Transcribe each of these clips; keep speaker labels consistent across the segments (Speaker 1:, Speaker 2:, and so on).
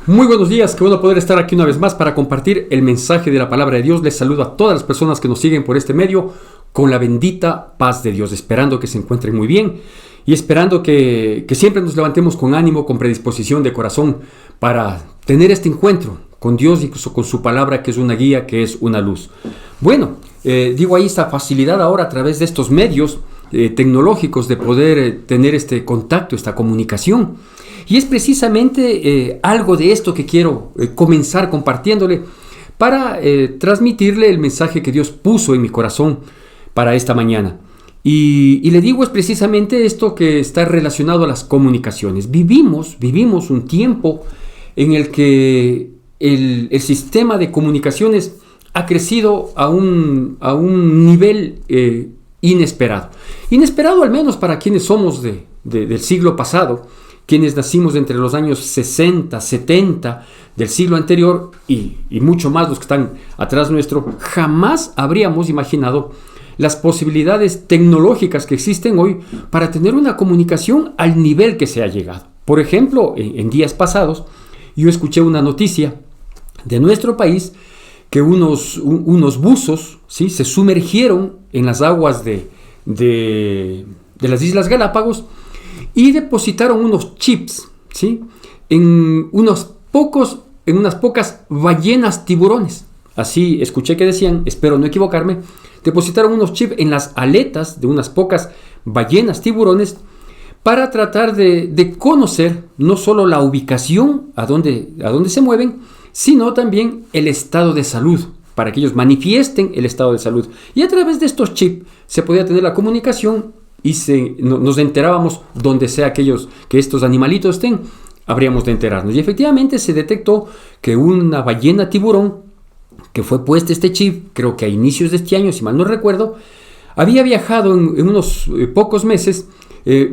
Speaker 1: Muy buenos días, qué bueno poder estar aquí una vez más para compartir el mensaje de la palabra de Dios. Les saludo a todas las personas que nos siguen por este medio con la bendita paz de Dios, esperando que se encuentren muy bien y esperando que siempre nos levantemos con ánimo, con predisposición de corazón para tener este encuentro con Dios y con su palabra, que es una guía, que es una luz. Bueno, digo ahí esta facilidad ahora a través de estos medios tecnológicos de poder tener este contacto, esta comunicación. Y es precisamente algo de esto que quiero comenzar compartiéndole para transmitirle el mensaje que Dios puso en mi corazón para esta mañana. Y le digo, es precisamente esto que está relacionado a las comunicaciones. Vivimos un tiempo en el que el sistema de comunicaciones ha crecido a un nivel inesperado. Inesperado al menos para quienes somos del siglo pasado, quienes nacimos entre los años 60, 70 del siglo anterior y mucho más los que están atrás nuestro. Jamás habríamos imaginado las posibilidades tecnológicas que existen hoy para tener una comunicación al nivel que se ha llegado. Por ejemplo, en días pasados yo escuché una noticia de nuestro país que unos buzos, ¿sí?, se sumergieron en las aguas de las Islas Galápagos y depositaron unos chips, ¿sí?, en unas pocas ballenas tiburones. Así escuché que decían, espero no equivocarme. Depositaron unos chips en las aletas de unas pocas ballenas tiburones para tratar de conocer no solo la ubicación a dónde se mueven, sino también el estado de salud, para que ellos manifiesten el estado de salud. Y a través de estos chips se podía tener la comunicación y nos enterábamos donde sea que estos animalitos estén, habríamos de enterarnos. Y efectivamente se detectó que una ballena tiburón, que fue puesta este chip, creo que a inicios de este año, si mal no recuerdo, había viajado en unos pocos meses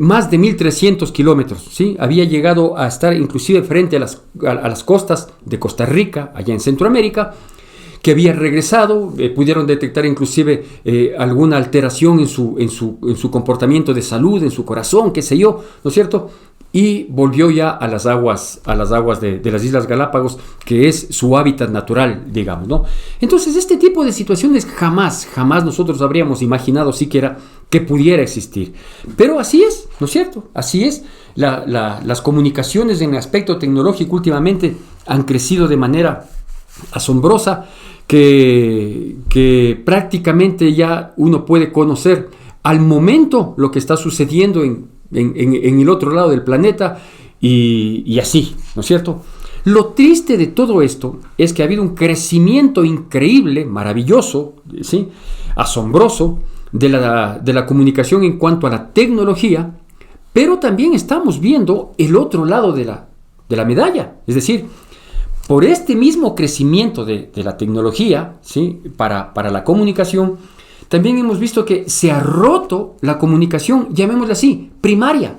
Speaker 1: más de 1.300 kilómetros, ¿sí? Había llegado a estar inclusive frente a las costas de Costa Rica, allá en Centroamérica, que había regresado. Pudieron detectar inclusive alguna alteración en su comportamiento de salud, en su corazón, qué sé yo, ¿no es cierto? Y volvió ya a las aguas de las Islas Galápagos, que es su hábitat natural, digamos, ¿no? Entonces, este tipo de situaciones jamás nosotros habríamos imaginado siquiera que pudiera existir. Pero así es, ¿no es cierto? Así es. Las comunicaciones en el aspecto tecnológico últimamente han crecido de manera asombrosa, que prácticamente ya uno puede conocer al momento lo que está sucediendo en el otro lado del planeta y así, ¿no es cierto? Lo triste de todo esto es que ha habido un crecimiento increíble, maravilloso, ¿sí?, asombroso de la comunicación en cuanto a la tecnología, pero también estamos viendo el otro lado de la medalla. Es decir, por este mismo crecimiento de la tecnología, ¿sí?, para la comunicación, también hemos visto que se ha roto la comunicación, llamémosla así, primaria.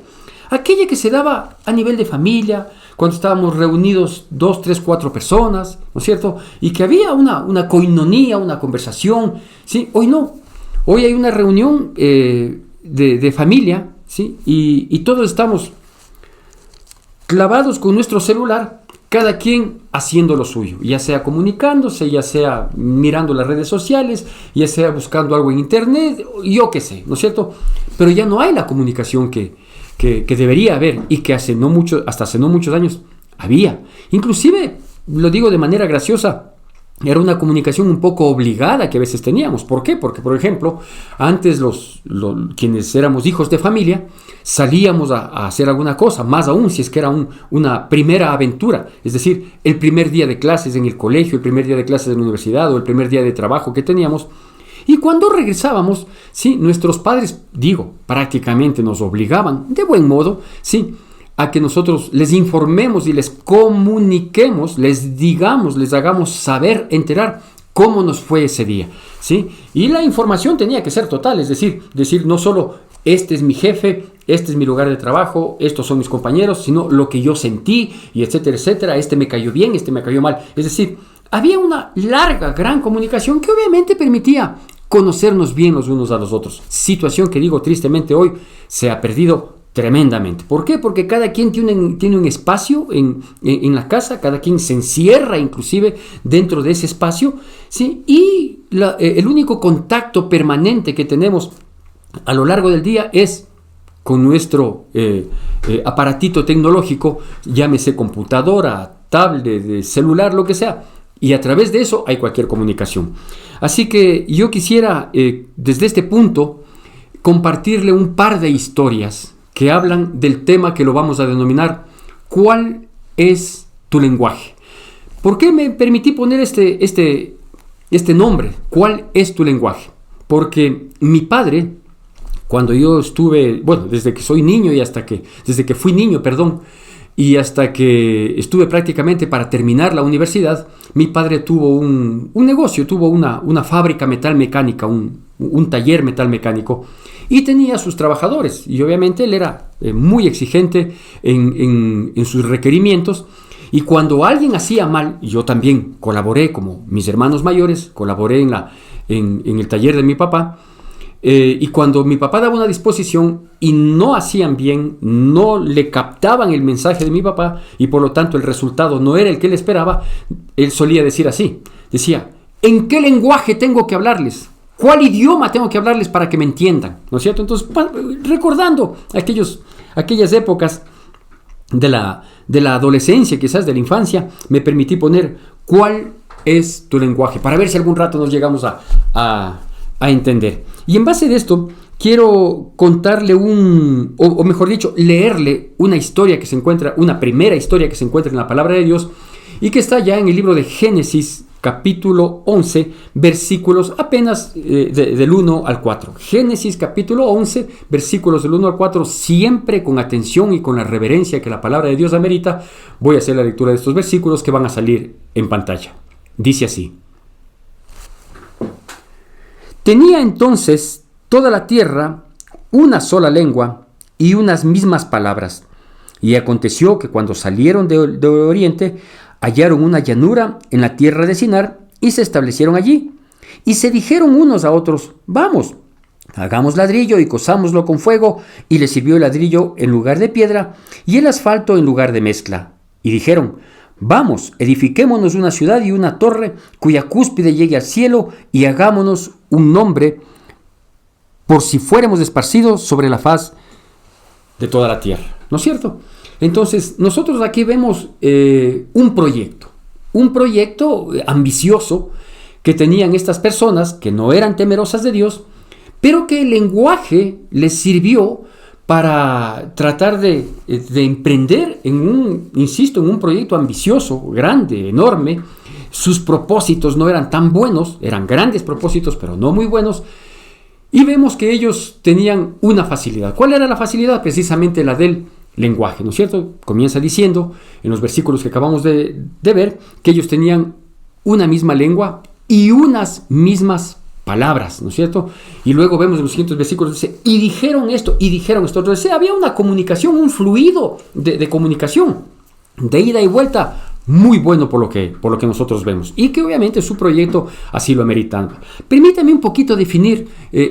Speaker 1: Aquella que se daba a nivel de familia, cuando estábamos reunidos 2, 3, 4 personas, ¿no es cierto? Y que había una coinonía, una conversación, ¿sí? Hoy no. Hoy hay una reunión de familia, ¿sí? Y todos estamos clavados con nuestro celular, cada quien haciendo lo suyo, ya sea comunicándose, ya sea mirando las redes sociales, ya sea buscando algo en internet, yo qué sé, ¿no es cierto? Pero ya no hay la comunicación que debería haber y que hasta hace no muchos años había. Inclusive, lo digo de manera graciosa, era una comunicación un poco obligada que a veces teníamos. ¿Por qué? Porque, por ejemplo, antes quienes éramos hijos de familia, salíamos a hacer alguna cosa, más aún si es que era una primera aventura, es decir, el primer día de clases en el colegio, el primer día de clases en la universidad o el primer día de trabajo que teníamos. Y cuando regresábamos, ¿sí?, nuestros padres, prácticamente nos obligaban, de buen modo, ¿sí?, a que nosotros les informemos y les comuniquemos, les digamos, les hagamos saber, enterar cómo nos fue ese día, ¿sí? Y la información tenía que ser total, es decir no solo este es mi jefe, este es mi lugar de trabajo, estos son mis compañeros, sino lo que yo sentí, y etcétera, etcétera, este me cayó bien, este me cayó mal. Es decir, había una larga, gran comunicación que obviamente permitía conocernos bien los unos a los otros. Situación que, tristemente hoy se ha perdido tremendamente. ¿Por qué? Porque cada quien tiene un espacio en la casa, cada quien se encierra inclusive dentro de ese espacio, ¿sí? Y el único contacto permanente que tenemos a lo largo del día es con nuestro aparatito tecnológico, llámese computadora, tablet, celular, lo que sea, y a través de eso hay cualquier comunicación. Así que yo quisiera desde este punto compartirle un par de historias que hablan del tema que lo vamos a denominar ¿cuál es tu lenguaje? ¿Por qué me permití poner este nombre? ¿Cuál es tu lenguaje? Porque mi padre, cuando yo estuve, desde que soy niño desde que fui niño, y hasta que estuve prácticamente para terminar la universidad, mi padre tuvo un negocio, tuvo una fábrica metalmecánica, un taller metalmecánico, y tenía sus trabajadores, y obviamente él era muy exigente en sus requerimientos, y cuando alguien hacía mal, yo también colaboré, como mis hermanos mayores, colaboré en el taller de mi papá, y cuando mi papá daba una disposición y no hacían bien, no le captaban el mensaje de mi papá y por lo tanto el resultado no era el que él esperaba, él solía decir así, decía, ¿en qué lenguaje tengo que hablarles? ¿Cuál idioma tengo que hablarles para que me entiendan? ¿No es cierto? Entonces, recordando aquellas épocas de la adolescencia, quizás de la infancia, me permití poner ¿cuál es tu lenguaje? Para ver si algún rato nos llegamos a entender. Y en base de esto, quiero contarle o mejor dicho, leerle una primera historia que se encuentra en la palabra de Dios y que está ya en el libro de Génesis, capítulo 11, versículos apenas del 1 al 4. Génesis, capítulo 11, versículos del 1 al 4, siempre con atención y con la reverencia que la palabra de Dios amerita, voy a hacer la lectura de estos versículos que van a salir en pantalla. Dice así. Tenía entonces toda la tierra una sola lengua y unas mismas palabras. Y aconteció que cuando salieron de oriente, hallaron una llanura en la tierra de Sinar y se establecieron allí. Y se dijeron unos a otros, vamos, hagamos ladrillo y cosámoslo con fuego. Y les sirvió el ladrillo en lugar de piedra y el asfalto en lugar de mezcla. Y dijeron, vamos, edifiquémonos una ciudad y una torre cuya cúspide llegue al cielo y hagámonos un nombre por si fuéramos esparcidos sobre la faz de toda la tierra. ¿No es cierto? Entonces, nosotros aquí vemos un proyecto ambicioso que tenían estas personas que no eran temerosas de Dios, pero que el lenguaje les sirvió para tratar de emprender en un proyecto ambicioso, grande, enorme. Sus propósitos no eran tan buenos, eran grandes propósitos, pero no muy buenos. Y vemos que ellos tenían una facilidad. ¿Cuál era la facilidad? Precisamente la del lenguaje, ¿no es cierto? Comienza diciendo, en los versículos que acabamos de ver, que ellos tenían una misma lengua y unas mismas palabras, ¿no es cierto? Y luego vemos en los siguientes versículos, dice, y dijeron esto, Entonces había una comunicación, un fluido de comunicación, de ida y vuelta, muy bueno por lo que nosotros vemos. Y que obviamente su proyecto así lo amerita. Permítame un poquito definir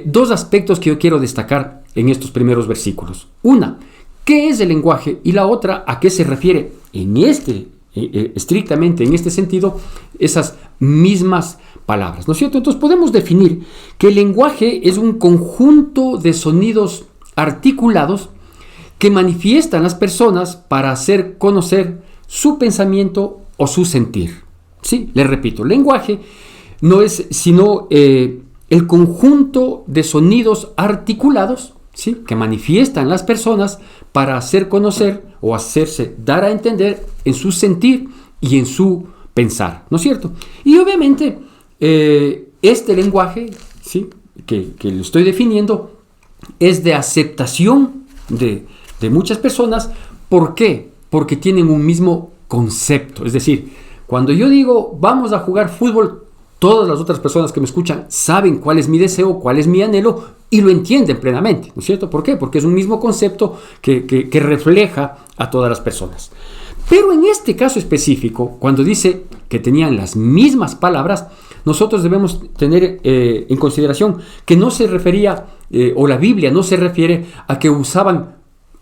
Speaker 1: dos aspectos que yo quiero destacar en estos primeros versículos. Una, ¿qué es el lenguaje? Y la otra, ¿a qué se refiere estrictamente en este sentido esas mismas palabras? ¿No es cierto? Entonces podemos definir que el lenguaje es un conjunto de sonidos articulados que manifiestan las personas para hacer conocer su pensamiento o su sentir. Sí, les repito, lenguaje no es sino el conjunto de sonidos articulados, ¿sí?, que manifiestan las personas para hacer conocer o hacerse dar a entender en su sentir y en su pensar, ¿no es cierto? Y obviamente este lenguaje, ¿sí?, que lo estoy definiendo es de aceptación de muchas personas. ¿Por qué? Porque tienen un mismo concepto. Es decir, cuando yo digo vamos a jugar fútbol, todas las otras personas que me escuchan saben cuál es mi deseo, cuál es mi anhelo y lo entienden plenamente, ¿no es cierto? ¿Por qué? Porque es un mismo concepto que refleja a todas las personas. Pero en este caso específico, cuando dice que tenían las mismas palabras, nosotros debemos tener en consideración que no se refería, o la Biblia no se refiere a que usaban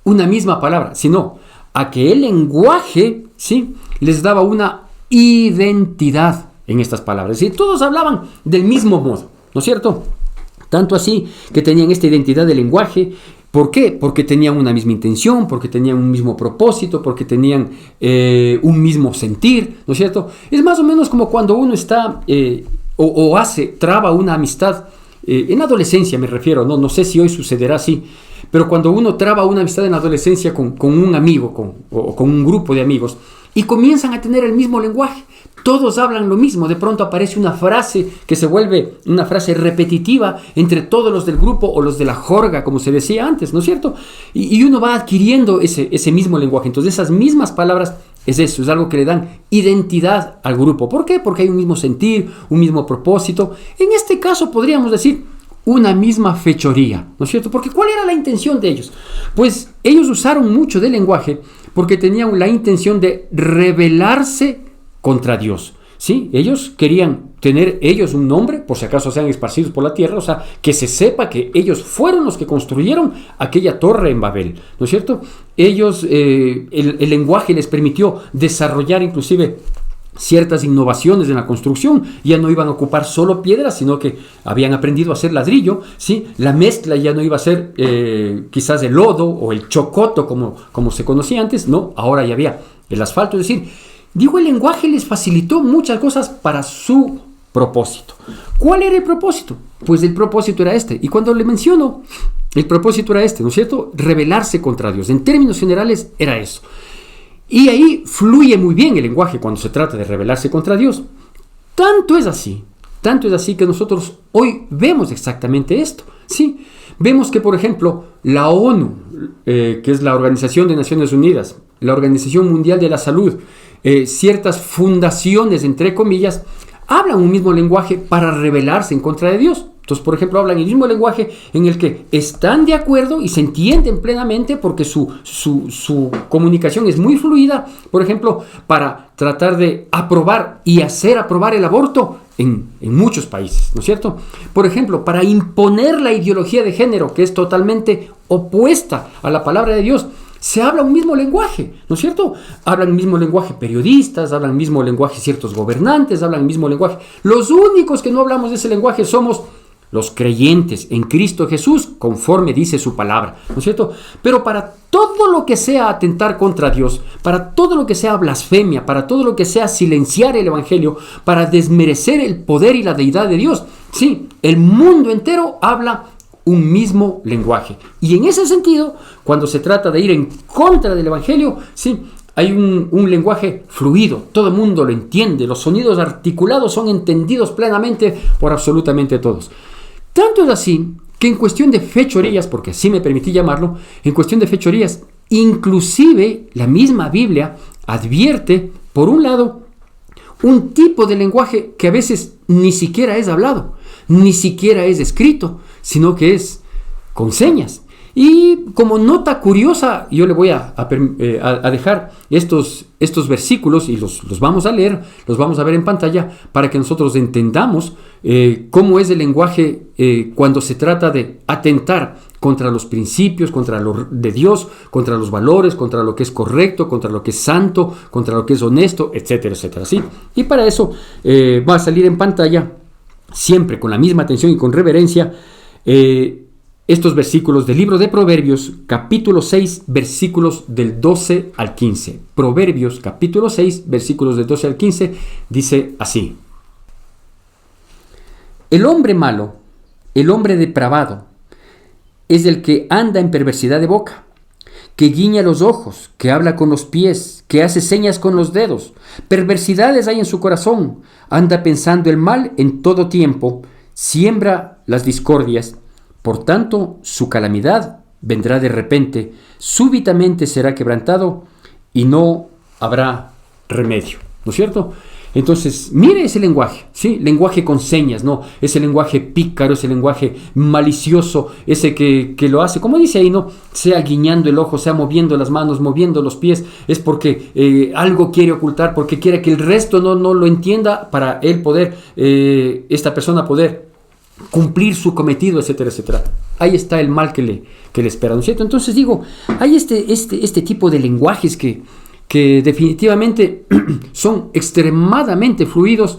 Speaker 1: una misma palabra, sino a que el lenguaje, ¿sí?, les daba una identidad en estas palabras. Es decir, todos hablaban del mismo modo, ¿no es cierto? Tanto así que tenían esta identidad de lenguaje. ¿Por qué? Porque tenían una misma intención, porque tenían un mismo propósito, porque tenían un mismo sentir, ¿no es cierto? Es más o menos como cuando uno está traba una amistad, en adolescencia me refiero, no sé si hoy sucederá así, pero cuando uno traba una amistad en la adolescencia con un amigo o con un grupo de amigos y comienzan a tener el mismo lenguaje, todos hablan lo mismo, de pronto aparece una frase que se vuelve una frase repetitiva entre todos los del grupo o los de la jorga, como se decía antes, ¿no es cierto? Y uno va adquiriendo ese mismo lenguaje. Entonces esas mismas palabras es algo que le dan identidad al grupo. ¿Por qué? Porque hay un mismo sentir, un mismo propósito. En este caso podríamos decir una misma fechoría, ¿no es cierto? Porque ¿cuál era la intención de ellos? Pues ellos usaron mucho del lenguaje porque tenían la intención de rebelarse contra Dios, ¿sí? Ellos querían tener un nombre, por si acaso sean esparcidos por la tierra, o sea, que se sepa que ellos fueron los que construyeron aquella torre en Babel, ¿no es cierto? Ellos, el lenguaje les permitió desarrollar inclusive ciertas innovaciones en la construcción. Ya no iban a ocupar solo piedras, sino que habían aprendido a hacer ladrillo, ¿sí? La mezcla ya no iba a ser quizás el lodo o el chocoto como se conocía antes, no, ahora ya había el asfalto. Es decir, el lenguaje les facilitó muchas cosas para su propósito. ¿Cuál era el propósito? Pues el propósito era este. Y cuando le menciono, el propósito era este, ¿no es cierto? Rebelarse contra Dios. En términos generales era eso. Y ahí fluye muy bien el lenguaje cuando se trata de rebelarse contra Dios. Tanto es así que nosotros hoy vemos exactamente esto, ¿sí? Vemos que, por ejemplo, la ONU, que es la Organización de Naciones Unidas, la Organización Mundial de la Salud, ciertas fundaciones, entre comillas, hablan un mismo lenguaje para rebelarse en contra de Dios. Entonces, por ejemplo, hablan el mismo lenguaje en el que están de acuerdo y se entienden plenamente porque su comunicación es muy fluida, por ejemplo, para tratar de aprobar y hacer aprobar el aborto en muchos países, ¿no es cierto? Por ejemplo, para imponer la ideología de género, que es totalmente opuesta a la palabra de Dios, se habla un mismo lenguaje, ¿no es cierto? Hablan el mismo lenguaje periodistas, hablan el mismo lenguaje ciertos gobernantes, hablan el mismo lenguaje. Los únicos que no hablamos de ese lenguaje somos los creyentes en Cristo Jesús, conforme dice su palabra, ¿no es cierto? Pero para todo lo que sea atentar contra Dios, para todo lo que sea blasfemia, para todo lo que sea silenciar el evangelio, para desmerecer el poder y la deidad de Dios, sí, el mundo entero habla un mismo lenguaje. Y en ese sentido, cuando se trata de ir en contra del evangelio, sí, hay un lenguaje fluido, todo el mundo lo entiende, los sonidos articulados son entendidos plenamente por absolutamente todos. Tanto es así que en cuestión de fechorías, porque así me permití llamarlo, en cuestión de fechorías, inclusive la misma Biblia advierte, por un lado, un tipo de lenguaje que a veces ni siquiera es hablado, ni siquiera es escrito, sino que es con señas. Y como nota curiosa, yo le voy a dejar estos versículos y los vamos a leer, los vamos a ver en pantalla para que nosotros entendamos cómo es el lenguaje cuando se trata de atentar contra los principios, contra lo de Dios, contra los valores, contra lo que es correcto, contra lo que es santo, contra lo que es honesto, etcétera, etcétera, ¿sí? Y para eso va a salir en pantalla, siempre con la misma atención y con reverencia, estos versículos del libro de Proverbios, capítulo 6, versículos del 12 al 15. Proverbios, capítulo 6, versículos del 12 al 15, dice así: El hombre malo, el hombre depravado, es el que anda en perversidad de boca, que guiña los ojos, que habla con los pies, que hace señas con los dedos. Perversidades hay en su corazón, anda pensando el mal en todo tiempo, siembra las discordias. Por tanto, su calamidad vendrá de repente, súbitamente será quebrantado y no habrá remedio, ¿no es cierto? Entonces, mire ese lenguaje, ¿sí? Lenguaje con señas, ¿no? Ese lenguaje pícaro, ese lenguaje malicioso, ese que lo hace, como dice ahí, ¿no? Sea guiñando el ojo, sea moviendo las manos, moviendo los pies, es porque algo quiere ocultar, porque quiere que el resto no lo entienda para él poder, esta persona poder cumplir su cometido, etcétera, etcétera. ahí está el mal que le espera, ¿no es cierto? Entonces digo, hay este tipo de lenguajes que definitivamente son extremadamente fluidos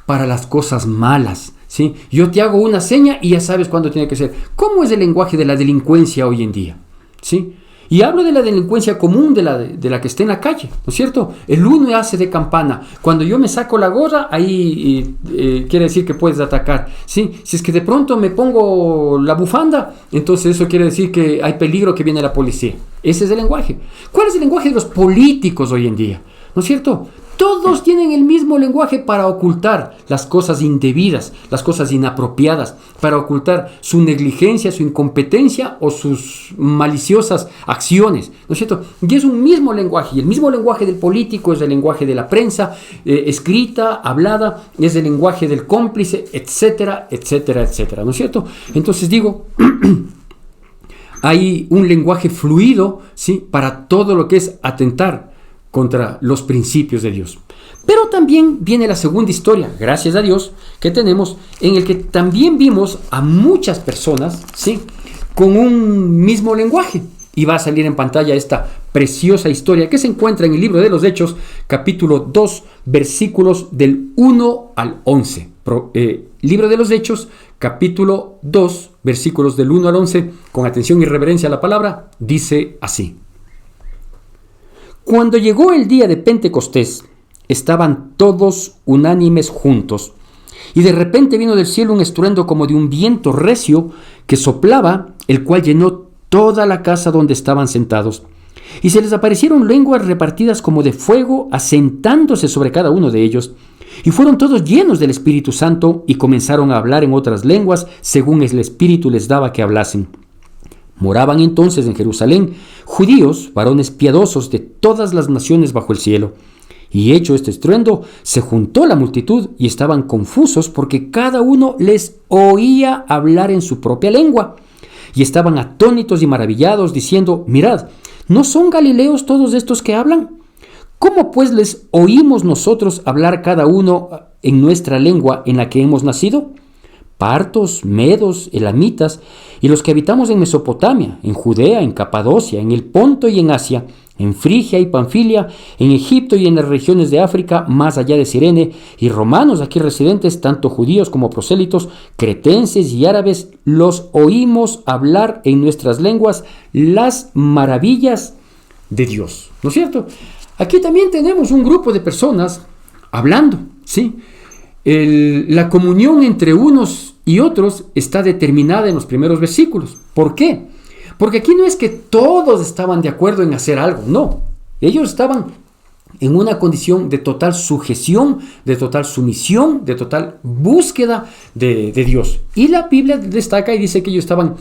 Speaker 1: para las cosas malas, ¿sí? Yo te hago una seña y ya sabes cuándo tiene que ser. ¿Cómo es el lenguaje de la delincuencia hoy en día? ¿Sí? Y hablo de la delincuencia común, de la que está en la calle, ¿no es cierto? El uno hace de campana. Cuando yo me saco la gorra, ahí quiere decir que puedes atacar, ¿sí? Si es que de pronto me pongo la bufanda, entonces eso quiere decir que hay peligro, que viene la policía. Ese es el lenguaje. ¿Cuál es el lenguaje de los políticos hoy en día? ¿No es cierto? Todos tienen el mismo lenguaje para ocultar las cosas indebidas, las cosas inapropiadas, para ocultar su negligencia, su incompetencia o sus maliciosas acciones, ¿no es cierto? Y es un mismo lenguaje, y el mismo lenguaje del político es el lenguaje de la prensa, escrita, hablada, es el lenguaje del cómplice, etcétera, etcétera, etcétera, ¿no es cierto? Entonces digo, hay un lenguaje fluido, ¿sí?, para todo lo que es atentar contra los principios de Dios. Pero también viene la segunda historia, gracias a Dios, que tenemos, en el que también vimos a muchas personas, ¿sí?, con un mismo lenguaje. Y va a salir en pantalla esta preciosa historia que se encuentra en el libro de los Hechos, capítulo 2, versículos del 1 al 11. Libro de los Hechos, capítulo 2, versículos del 1 al 11, con atención y reverencia a la palabra, dice así. Cuando llegó el día de Pentecostés, estaban todos unánimes juntos, y de repente vino del cielo un estruendo como de un viento recio que soplaba, el cual llenó toda la casa donde estaban sentados. Y se les aparecieron lenguas repartidas como de fuego, asentándose sobre cada uno de ellos. Y fueron todos llenos del Espíritu Santo y comenzaron a hablar en otras lenguas, según el Espíritu les daba que hablasen. Moraban entonces en Jerusalén judíos, varones piadosos de todas las naciones bajo el cielo. Y hecho este estruendo, se juntó la multitud y estaban confusos porque cada uno les oía hablar en su propia lengua. Y estaban atónitos y maravillados, diciendo, mirad, ¿no son galileos todos estos que hablan? ¿Cómo pues les oímos nosotros hablar cada uno en nuestra lengua en la que hemos nacido? Partos, medos, elamitas, y los que habitamos en Mesopotamia, en Judea, en Capadocia, en el Ponto y en Asia, en Frigia y Panfilia, en Egipto y en las regiones de África, más allá de Cirene, y romanos aquí residentes, tanto judíos como prosélitos, cretenses y árabes, los oímos hablar en nuestras lenguas las maravillas de Dios. ¿No es cierto? Aquí también tenemos un grupo de personas hablando, ¿sí? La comunión entre unos y otros está determinada en los primeros versículos. ¿Por qué? Porque aquí no es que todos estaban de acuerdo en hacer algo, no. Ellos estaban en una condición de total sujeción, de total sumisión, de total búsqueda de Dios. Y la Biblia destaca y dice que ellos estaban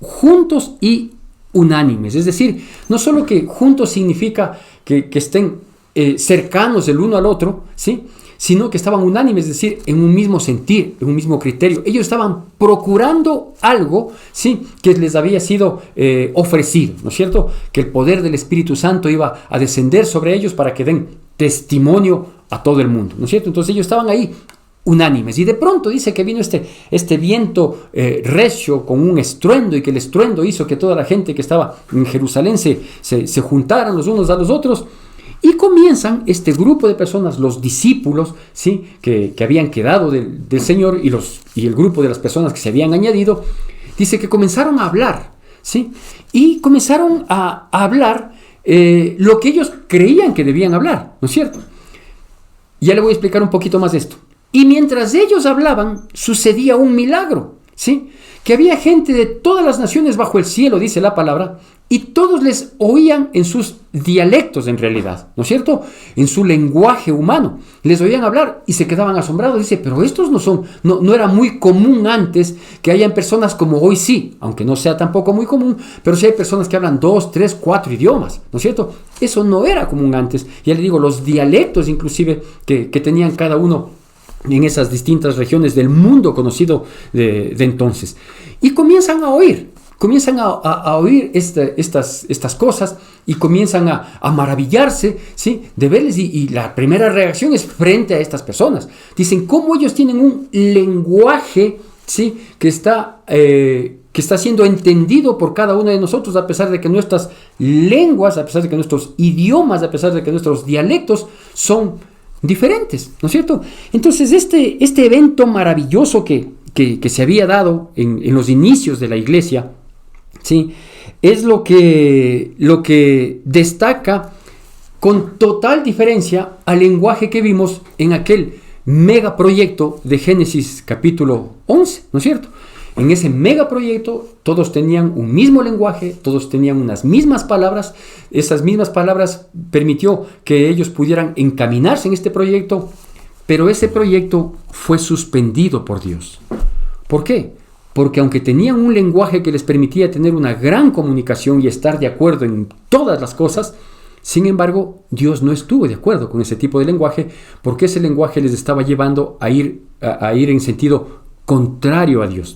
Speaker 1: juntos y unánimes. Es decir, no solo que juntos significa que estén cercanos el uno al otro, ¿sí?, sino que estaban unánimes, es decir, en un mismo sentir, en un mismo criterio. Ellos estaban procurando algo, ¿sí?, que les había sido ofrecido, ¿no es cierto? Que el poder del Espíritu Santo iba a descender sobre ellos para que den testimonio a todo el mundo, ¿no es cierto? Entonces ellos estaban ahí unánimes, y de pronto dice que vino este viento recio con un estruendo, y que el estruendo hizo que toda la gente que estaba en Jerusalén se juntaran los unos a los otros. Y comienzan este grupo de personas, los discípulos, ¿sí?, que habían quedado del Señor, y el grupo de las personas que se habían añadido, dice que comenzaron a hablar, ¿sí? Y comenzaron a hablar lo que ellos creían que debían hablar, ¿no es cierto? Ya le voy a explicar un poquito más de esto. Y mientras ellos hablaban, sucedía un milagro, ¿sí? Que había gente de todas las naciones bajo el cielo, dice la palabra, y todos les oían en sus dialectos en realidad, ¿no es cierto? En su lenguaje humano. Les oían hablar y se quedaban asombrados. Dice, pero estos no era muy común antes que hayan personas como hoy sí, aunque no sea tampoco muy común, pero sí hay personas que hablan 2, 3, 4 idiomas, ¿no es cierto? Eso no era común antes. Ya le digo, los dialectos inclusive que tenían cada uno en esas distintas regiones del mundo conocido de entonces. Y comienzan a oír estas cosas, y comienzan a maravillarse, ¿sí?, de verles, y la primera reacción es frente a estas personas. Dicen cómo ellos tienen un lenguaje, ¿sí?, que que está siendo entendido por cada uno de nosotros, a pesar de que nuestras lenguas, a pesar de que nuestros idiomas, a pesar de que nuestros dialectos son diferentes, ¿no es cierto? Entonces este evento maravilloso que se había dado en los inicios de la iglesia, ¿sí?, es lo que destaca con total diferencia al lenguaje que vimos en aquel megaproyecto de Génesis capítulo 11, ¿no es cierto? En ese megaproyecto todos tenían un mismo lenguaje, todos tenían unas mismas palabras. Esas mismas palabras permitió que ellos pudieran encaminarse en este proyecto, pero ese proyecto fue suspendido por Dios. ¿Por qué? Porque aunque tenían un lenguaje que les permitía tener una gran comunicación y estar de acuerdo en todas las cosas, sin embargo, Dios no estuvo de acuerdo con ese tipo de lenguaje, porque ese lenguaje les estaba llevando a ir en sentido contrario a Dios.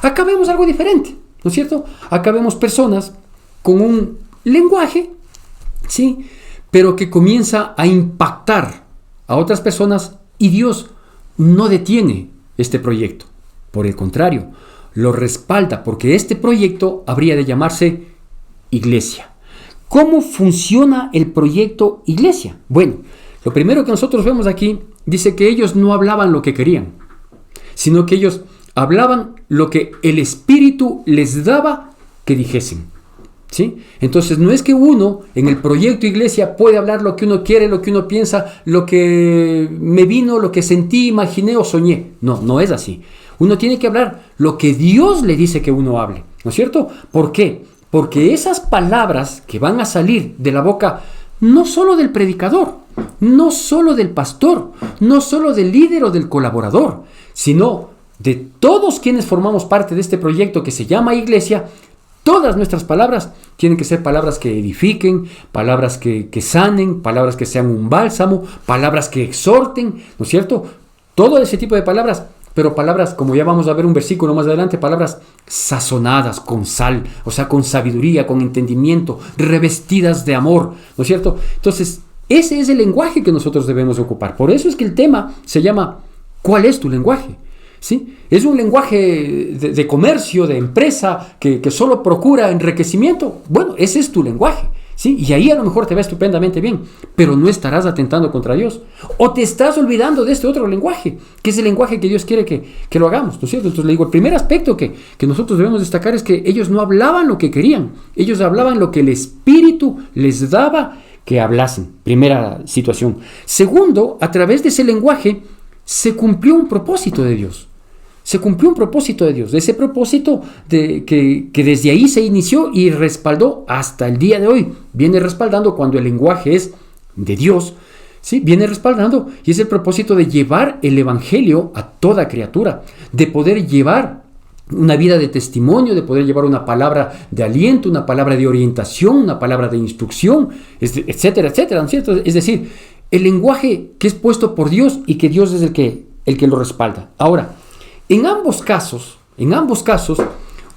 Speaker 1: Acá vemos algo diferente, ¿no es cierto? Acá vemos personas con un lenguaje, ¿sí?, pero que comienza a impactar a otras personas, y Dios no detiene este proyecto. Por el contrario, lo respalda, porque este proyecto habría de llamarse Iglesia. ¿Cómo funciona el proyecto Iglesia? Bueno, lo primero que nosotros vemos aquí dice que ellos no hablaban lo que querían, sino que ellos hablaban lo que el Espíritu les daba que dijesen, ¿sí? Entonces no es que uno en el proyecto Iglesia puede hablar lo que uno quiere, lo que uno piensa, lo que me vino, lo que sentí, imaginé o soñé. No, no es así. Uno tiene que hablar lo que Dios le dice que uno hable, ¿no es cierto? ¿Por qué? Porque esas palabras que van a salir de la boca no solo del predicador, no solo del pastor, no solo del líder o del colaborador, sino de todos quienes formamos parte de este proyecto que se llama Iglesia, todas nuestras palabras tienen que ser palabras que edifiquen, palabras que sanen, palabras que sean un bálsamo, palabras que exhorten, ¿no es cierto? Todo ese tipo de palabras, pero palabras, como ya vamos a ver un versículo más adelante, palabras sazonadas con sal, o sea, con sabiduría, con entendimiento, revestidas de amor, ¿no es cierto? Entonces, ese es el lenguaje que nosotros debemos ocupar. Por eso es que el tema se llama ¿cuál es tu lenguaje? ¿Sí? ¿Es un lenguaje de comercio, de empresa, que solo procura enriquecimiento? Bueno, ese es tu lenguaje, ¿sí? Y ahí a lo mejor te va estupendamente bien, pero no estarás atentando contra Dios. O te estás olvidando de este otro lenguaje, que es el lenguaje que Dios quiere que lo hagamos, ¿no es cierto? Entonces le digo, el primer aspecto que nosotros debemos destacar es que ellos no hablaban lo que querían, ellos hablaban lo que el Espíritu les daba que hablasen. Primera situación. Segundo, a través de ese lenguaje se cumplió un propósito de Dios. Se cumplió un propósito de Dios, de ese propósito que desde ahí se inició y respaldó hasta el día de hoy. Viene respaldando cuando el lenguaje es de Dios, ¿sí? Viene respaldando, y es el propósito de llevar el evangelio a toda criatura, de poder llevar una vida de testimonio, de poder llevar una palabra de aliento, una palabra de orientación, una palabra de instrucción, etcétera, etcétera, ¿no es cierto? Es decir, el lenguaje que es puesto por Dios y que Dios es el que lo respalda. Ahora, en ambos casos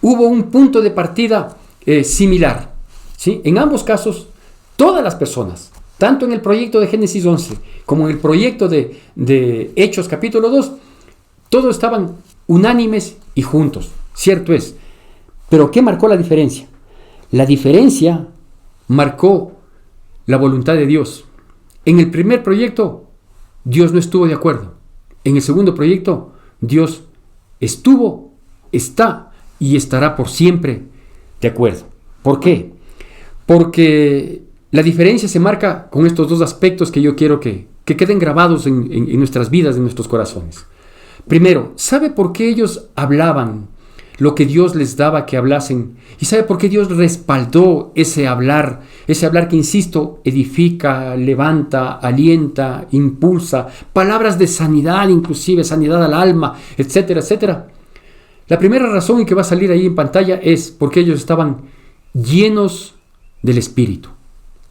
Speaker 1: hubo un punto de partida similar, ¿sí? En ambos casos, todas las personas, tanto en el proyecto de Génesis 11 como en el proyecto de Hechos capítulo 2, todos estaban unánimes y juntos, cierto es. Pero ¿qué marcó la diferencia? La diferencia marcó la voluntad de Dios. En el primer proyecto, Dios no estuvo de acuerdo. En el segundo proyecto, Dios estuvo, está y estará por siempre de acuerdo. ¿Por qué? Porque la diferencia se marca con estos dos aspectos que yo quiero que queden grabados en nuestras vidas, en nuestros corazones. Primero, ¿sabe por qué ellos hablaban lo que Dios les daba que hablasen? ¿Y sabe por qué Dios respaldó ese hablar que, insisto, edifica, levanta, alienta, impulsa, palabras de sanidad, inclusive sanidad al alma, etcétera, etcétera? La primera razón y que va a salir ahí en pantalla es porque ellos estaban llenos del Espíritu.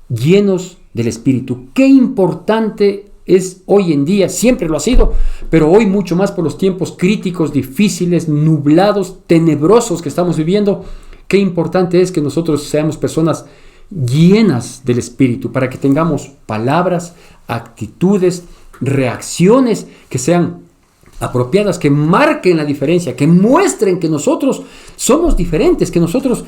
Speaker 1: Llenos del Espíritu. Qué importante es hoy en día, siempre lo ha sido, pero hoy mucho más por los tiempos críticos, difíciles, nublados, tenebrosos que estamos viviendo. Qué importante es que nosotros seamos personas llenas del Espíritu para que tengamos palabras, actitudes, reacciones que sean apropiadas que marquen la diferencia, que muestren que nosotros somos diferentes, que nosotros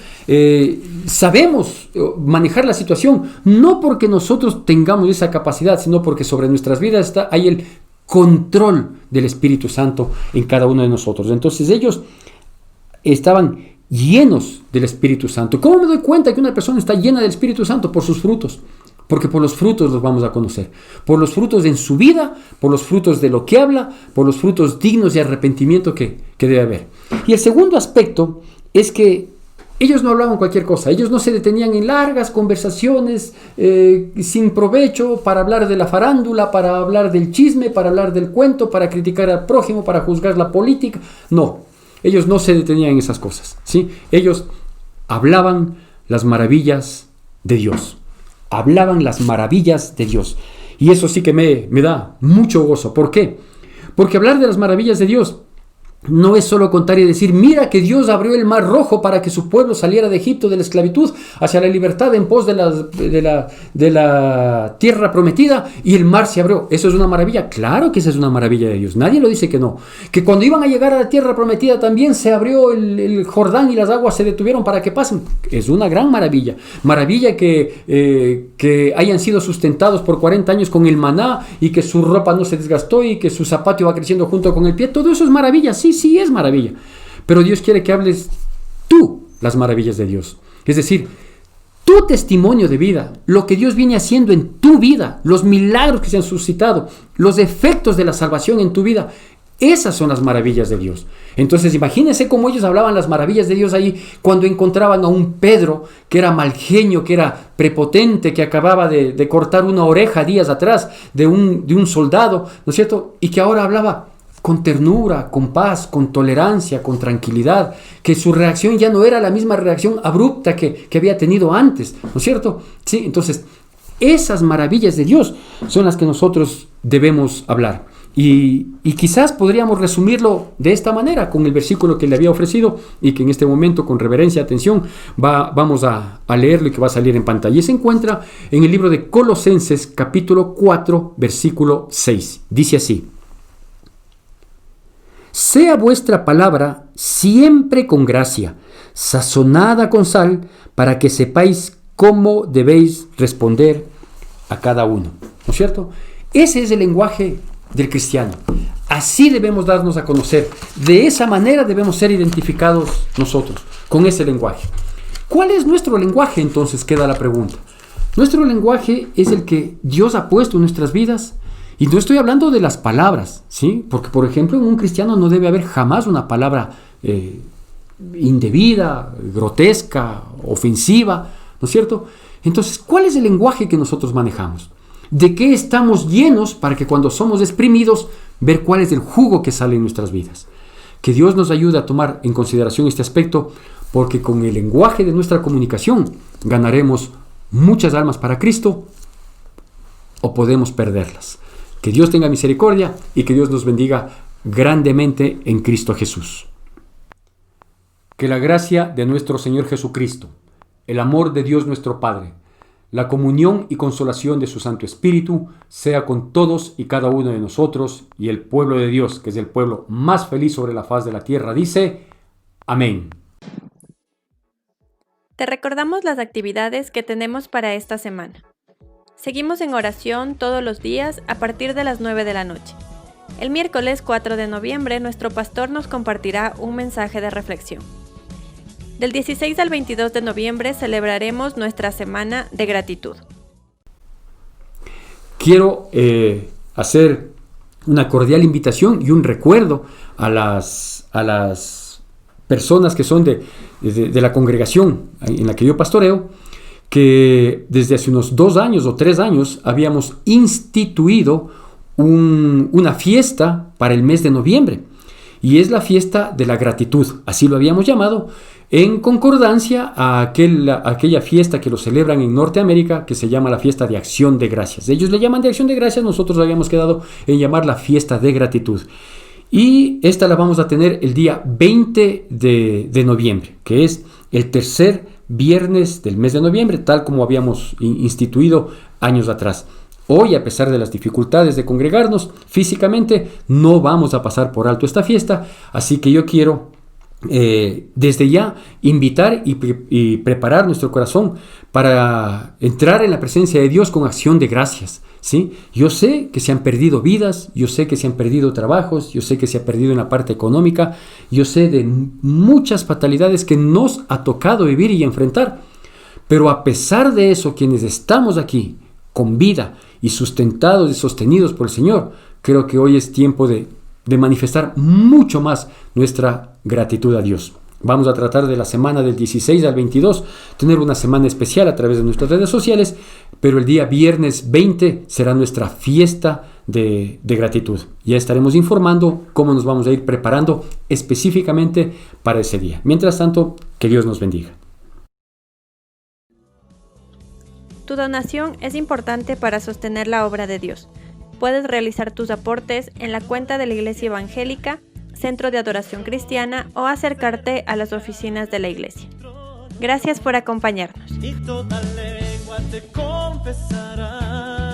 Speaker 1: sabemos manejar la situación, no porque nosotros tengamos esa capacidad, sino porque sobre nuestras vidas hay el control del Espíritu Santo en cada uno de nosotros. Entonces ellos estaban llenos del Espíritu Santo. ¿Cómo me doy cuenta que una persona está llena del Espíritu Santo? Por sus frutos. Porque por los frutos los vamos a conocer. Por los frutos en su vida, por los frutos de lo que habla, por los frutos dignos de arrepentimiento que debe haber. Y el segundo aspecto es que ellos no hablaban cualquier cosa. Ellos no se detenían en largas conversaciones sin provecho para hablar de la farándula, para hablar del chisme, para hablar del cuento, para criticar al prójimo, para juzgar la política. No, ellos no se detenían en esas cosas, ¿sí? Ellos hablaban las maravillas de Dios. Hablaban las maravillas de Dios. Y eso sí que me da mucho gozo. ¿Por qué? Porque hablar de las maravillas de Dios no es solo contar y decir, mira que Dios abrió el mar rojo para que su pueblo saliera de Egipto, de la esclavitud, hacia la libertad en pos de la tierra prometida, y el mar se abrió. ¿Eso es una maravilla? Claro que esa es una maravilla de Dios. Nadie lo dice que no. Que cuando iban a llegar a la tierra prometida también se abrió el Jordán y las aguas se detuvieron para que pasen. Es una gran maravilla. Maravilla que hayan sido sustentados por 40 años con el maná y que su ropa no se desgastó y que su zapato iba creciendo junto con el pie. Todo eso es maravilla. Sí es maravilla, pero Dios quiere que hables tú las maravillas de Dios, es decir, tu testimonio de vida, lo que Dios viene haciendo en tu vida, los milagros que se han suscitado, los efectos de la salvación en tu vida. Esas son las maravillas de Dios. Entonces imagínense cómo ellos hablaban las maravillas de Dios ahí cuando encontraban a un Pedro que era mal genio, que era prepotente, que acababa de cortar una oreja días atrás de un soldado, ¿no es cierto? Y que ahora hablaba con ternura, con paz, con tolerancia, con tranquilidad, que su reacción ya no era la misma reacción abrupta que había tenido antes, ¿no es cierto? Sí, entonces, esas maravillas de Dios son las que nosotros debemos hablar. Y quizás podríamos resumirlo de esta manera, con el versículo que le había ofrecido y que en este momento, con reverencia y atención, vamos a leerlo y que va a salir en pantalla. Y se encuentra en el libro de Colosenses, capítulo 4, versículo 6. Dice así: sea vuestra palabra siempre con gracia, sazonada con sal, para que sepáis cómo debéis responder a cada uno. ¿No es cierto? Ese es el lenguaje del cristiano. Así debemos darnos a conocer. De esa manera debemos ser identificados nosotros, con ese lenguaje. ¿Cuál es nuestro lenguaje? Entonces queda la pregunta. Nuestro lenguaje es el que Dios ha puesto en nuestras vidas. Y no estoy hablando de las palabras, ¿sí? Porque, por ejemplo, en un cristiano no debe haber jamás una palabra indebida, grotesca, ofensiva, ¿no es cierto? Entonces, ¿cuál es el lenguaje que nosotros manejamos? ¿De qué estamos llenos para que cuando somos exprimidos, ver cuál es el jugo que sale en nuestras vidas? Que Dios nos ayude a tomar en consideración este aspecto, porque con el lenguaje de nuestra comunicación ganaremos muchas almas para Cristo o podemos perderlas. Que Dios tenga misericordia y que Dios nos bendiga grandemente en Cristo Jesús. Que la gracia de nuestro Señor Jesucristo, el amor de Dios nuestro Padre, la comunión y consolación de su Santo Espíritu sea con todos y cada uno de nosotros, y el pueblo de Dios, que es el pueblo más feliz sobre la faz de la tierra, dice: amén.
Speaker 2: Te recordamos las actividades que tenemos para esta semana. Seguimos en oración todos los días a partir de las 9 de la noche. El miércoles 4 de noviembre nuestro pastor nos compartirá un mensaje de reflexión. Del 16 al 22 de noviembre celebraremos nuestra semana de gratitud.
Speaker 1: Quiero hacer una cordial invitación y un recuerdo a las personas que son de la congregación en la que yo pastoreo, que desde hace unos 2 años o 3 años habíamos instituido una fiesta para el mes de noviembre, y es la fiesta de la gratitud, así lo habíamos llamado, en concordancia a aquella fiesta que lo celebran en Norteamérica, que se llama la fiesta de Acción de Gracias. Ellos le llaman de Acción de Gracias, nosotros habíamos quedado en llamar la fiesta de gratitud. Y esta la vamos a tener el día 20 de noviembre, que es el tercer viernes del mes de noviembre, tal como habíamos instituido años atrás. Hoy, a pesar de las dificultades de congregarnos físicamente, no vamos a pasar por alto esta fiesta, así que yo quiero desde ya invitar y preparar nuestro corazón para entrar en la presencia de Dios con acción de gracias, ¿sí? Yo sé que se han perdido vidas, yo sé que se han perdido trabajos, yo sé que se ha perdido en la parte económica, yo sé de muchas fatalidades que nos ha tocado vivir y enfrentar, pero a pesar de eso, quienes estamos aquí con vida y sustentados y sostenidos por el Señor, creo que hoy es tiempo de manifestar mucho más nuestra gratitud a Dios. Vamos a tratar de la semana del 16 al 22, tener una semana especial a través de nuestras redes sociales, pero el día viernes 20 será nuestra fiesta de gratitud. Ya estaremos informando cómo nos vamos a ir preparando específicamente para ese día. Mientras tanto, que Dios nos bendiga.
Speaker 2: Tu donación es importante para sostener la obra de Dios. Puedes realizar tus aportes en la cuenta de la Iglesia Evangélica, Centro de Adoración Cristiana o acercarte a las oficinas de la Iglesia. Gracias por acompañarnos.
Speaker 3: Y toda lengua te confesará